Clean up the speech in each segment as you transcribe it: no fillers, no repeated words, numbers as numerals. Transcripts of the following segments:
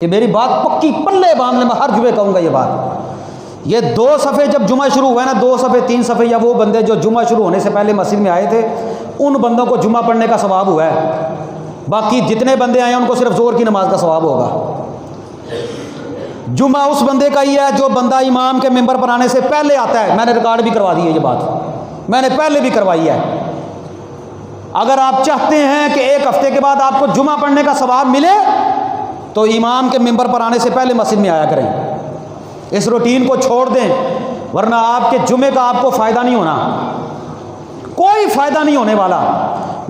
کہ میری بات پکی پلے باندھ لیں، میں ہر جمعے کہوں گا یہ بات۔ یہ 2 صفحے جب جمعہ شروع ہوا ہے نا، 2 صفحے 3 صفحے، یا وہ بندے جو جمعہ شروع ہونے سے پہلے مسجد میں آئے تھے ان بندوں کو جمعہ پڑھنے کا ثواب ہوا ہے، باقی جتنے بندے آئے ہیں ان کو صرف ظہر کی نماز کا ثواب ہوگا۔ جمعہ اس بندے کا ہی ہے جو بندہ امام کے ممبر پر آنے سے پہلے آتا ہے۔ میں نے ریکارڈ بھی کروا دی ہے یہ بات، میں نے پہلے بھی کروائی ہے۔ اگر آپ چاہتے ہیں کہ 1 ہفتے کے بعد آپ کو جمعہ پڑھنے کا ثواب ملے تو امام کے ممبر پر آنے سے پہلے مسجد میں آیا کریں، اس روٹین کو چھوڑ دیں، ورنہ آپ کے جمعے کا آپ کو فائدہ نہیں ہونا، کوئی فائدہ نہیں ہونے والا۔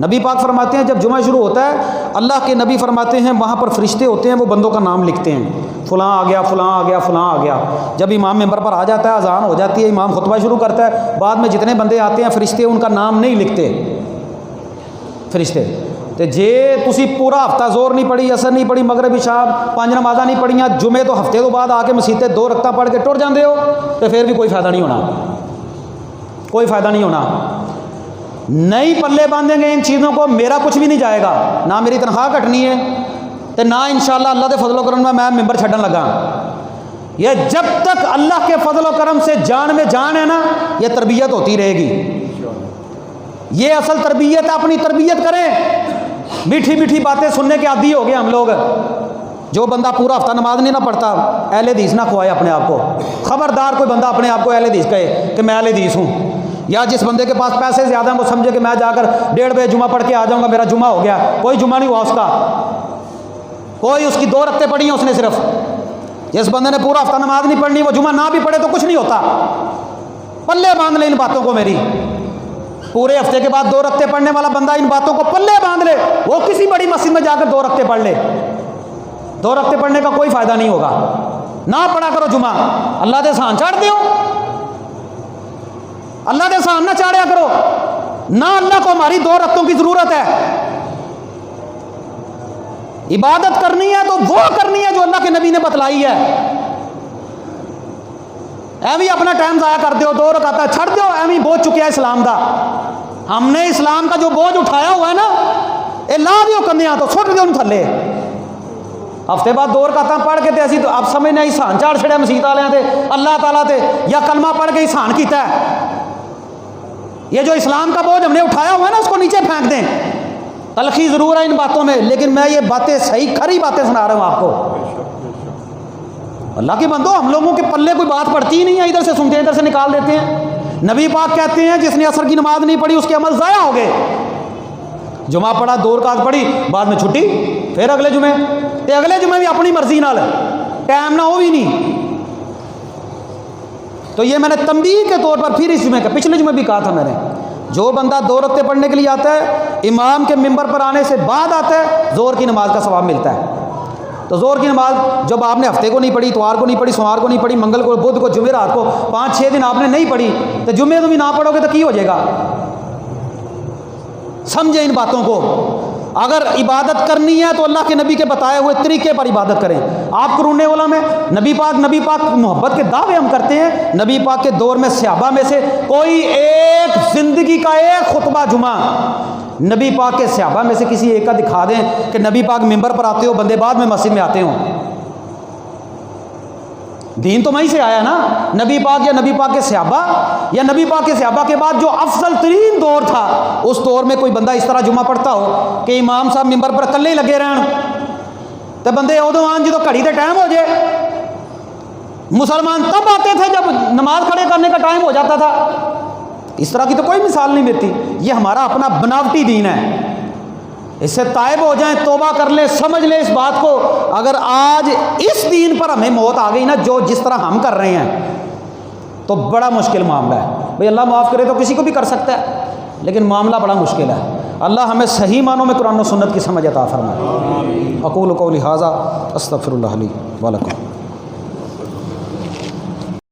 نبی پاک فرماتے ہیں جب جمعہ شروع ہوتا ہے اللہ کے نبی فرماتے ہیں وہاں پر فرشتے ہوتے ہیں، وہ بندوں کا نام لکھتے ہیں، فلاں آ گیا، فلاں آ گیا، فلاں آ گیا۔ جب امام ممبر پر آ جاتا ہے، اذان ہو جاتی ہے، امام خطبہ شروع کرتا ہے، بعد میں جتنے بندے آتے ہیں فرشتے ان کا نام نہیں لکھتے فرشتے۔ تو جے تسی پورا ہفتہ زور نہیں پڑھی، اثر نہیں پڑھی، مغرب عشاء 5 نمازاں نہیں پڑھیاں، جمعے تو ہفتے تو بعد آ کے مسیح 2 رکعتاں پڑھ کے ٹر جاندے ہو، تو پھر بھی کوئی فائدہ نہیں ہونا، کوئی فائدہ نہیں ہونا۔ نہیں پلے باندھیں گے ان چیزوں کو، میرا کچھ بھی نہیں جائے گا، نہ میری تنخواہ کٹنی ہے تو نہ انشاءاللہ اللہ دے فضل و کرم میں ممبر چھڈن لگا۔ یہ جب تک اللہ کے فضل و کرم سے جان میں جان ہے نا، یہ تربیت ہوتی رہے گی۔ یہ اصل تربیت ہے، اپنی تربیت کریں۔ میٹھی میٹھی باتیں سننے کے عادی ہو گئے ہم لوگ۔ جو بندہ پورا ہفتہ نماز نہیں نہ پڑھتا، اہل حدیث نہ کھوائے اپنے آپ کو، خبردار کوئی بندہ اپنے آپ کو اہل حدیث کہے کہ میں اہل حدیث ہوں، یا جس بندے کے پاس پیسے زیادہ ہیں وہ سمجھے کہ میں جا کر 1:30 بجے جمعہ پڑھ کے آ جاؤں گا، میرا جمعہ ہو گیا۔ کوئی جمعہ نہیں ہوا اس کا، کوئی اس کی 2 رکعتیں پڑھی ہیں اس نے صرف۔ جس بندے نے پورا ہفتہ نماز نہیں پڑھنی، وہ جمعہ نہ بھی پڑھے تو کچھ نہیں ہوتا۔ پلے باندھ لے ان باتوں کو میری، پورے ہفتے کے بعد 2 رکعتیں پڑھنے والا بندہ ان باتوں کو پلے باندھ لے، وہ کسی بڑی مسجد میں جا کر 2 رکعتیں پڑھ لے، 2 رکعتیں پڑھنے کا کوئی فائدہ نہیں ہوگا۔ نہ پڑھا کرو جمعہ، اللہ دے سان چاڑ دیو، اللہ دے سان نہ چاڑیا کرو، نہ اللہ کو ہماری 2 رکعتوں کی ضرورت ہے۔ عبادت کرنی ہے تو وہ کرنی ہے جو اللہ کے نبی نے بتلائی ہے۔ ایویں اپنا ٹائم ضائع کر دیو، 2 رکعتاں چھڑ دیو، ایویں بوجھ چکیا اسلام دا۔ ہم نے اسلام کا جو بوجھ اٹھایا ہوا ہے نا، اے لا دیو کندیاں تو سٹ دیو تھلے۔ ہفتے بعد 2 رکعتاں پڑھ کے تے اسی تو اب سمجھنے احسان چاڑ چھڑیا مسیت والےاں تے، اللہ تعالیٰ تے، یا کلمہ پڑھ کے احسان کیتا ہے۔ یہ جو اسلام کا بوجھ ہم نے اٹھایا ہوا ہے نا، اس کو نیچے پھینک دیں۔ تلخی ضرور ہے ان باتوں میں، لیکن میں یہ باتیں صحیح کھری باتیں سنا رہا ہوں آپ کو۔ اللہ کے بندو، ہم لوگوں کے پلے کوئی بات پڑتی ہی نہیں ہے، ادھر سے سنتے ہیں ادھر سے نکال دیتے ہیں۔ نبی پاک کہتے ہیں جس نے عصر کی نماز نہیں پڑھی اس کے عمل ضائع ہو گئے۔ جمعہ پڑھا، 2 رکعت پڑھی، بعد میں چھٹی، پھر اگلے جمعے تے اگلے جمعے بھی اپنی مرضی نال، ٹائم نہ ہو بھی نہیں۔ تو یہ میں نے تنبیہ کے طور پر پھر اس جمعے کا، پچھلے جمعے بھی کہا تھا میں نے، جو بندہ 2 رکعتیں پڑھنے کے لیے آتا ہے، امام کے ممبر پر آنے سے بعد آتا ہے، ظہر کی نماز کا ثواب ملتا ہے۔ تو ظہر کی نماز جب آپ نے ہفتے کو نہیں پڑھی، اتوار کو نہیں پڑھی، سوموار کو نہیں پڑھی، منگل کو، بدھ کو، جمعرات کو، 5-6 دن آپ نے نہیں پڑھی، تو جمعے تو بھی نہ پڑھو گے تو کی ہو جائے گا؟ سمجھیں ان باتوں کو۔ اگر عبادت کرنی ہے تو اللہ کے نبی کے بتائے ہوئے طریقے پر عبادت کریں۔ آپ قرون اولا میں نبی پاک محبت کے دعوے ہم کرتے ہیں، نبی پاک کے دور میں صحابہ میں سے کوئی ایک زندگی کا ایک خطبہ جمعہ نبی پاک کے صحابہ میں سے کسی ایک کا دکھا دیں کہ نبی پاک ممبر پر آتے ہو، بندے بعد میں مسجد میں آتے ہوں۔ دین تو وہیں سے آیا نا، نبی پاک یا نبی پاک کے صحابہ، یا نبی پاک کے صحابہ کے بعد جو افضل ترین دور تھا، اس دور میں کوئی بندہ اس طرح جمعہ پڑھتا ہو کہ امام صاحب ممبر پر اکلے ہی لگے رہن، تو بندے ادو آن جدو گھڑی تے ٹائم ہو جائے۔ مسلمان تب آتے تھے جب نماز کھڑے کرنے کا ٹائم ہو جاتا تھا۔ اس طرح کی تو کوئی مثال نہیں ملتی۔ یہ ہمارا اپنا بناوٹی دین ہے، اس سے تائب ہو جائیں، توبہ کر لیں، سمجھ لیں اس بات کو۔ اگر آج اس دین پر ہمیں موت آ گئی نا، جو جس طرح ہم کر رہے ہیں، تو بڑا مشکل معاملہ ہے۔ بھئی اللہ معاف کرے تو کسی کو بھی کر سکتا ہے، لیکن معاملہ بڑا مشکل ہے۔ اللہ ہمیں صحیح معنوں میں قرآن و سنت کی سمجھ عطا فرمائے۔ اقول قولی ھذا استغفر اللہ لی ولکم۔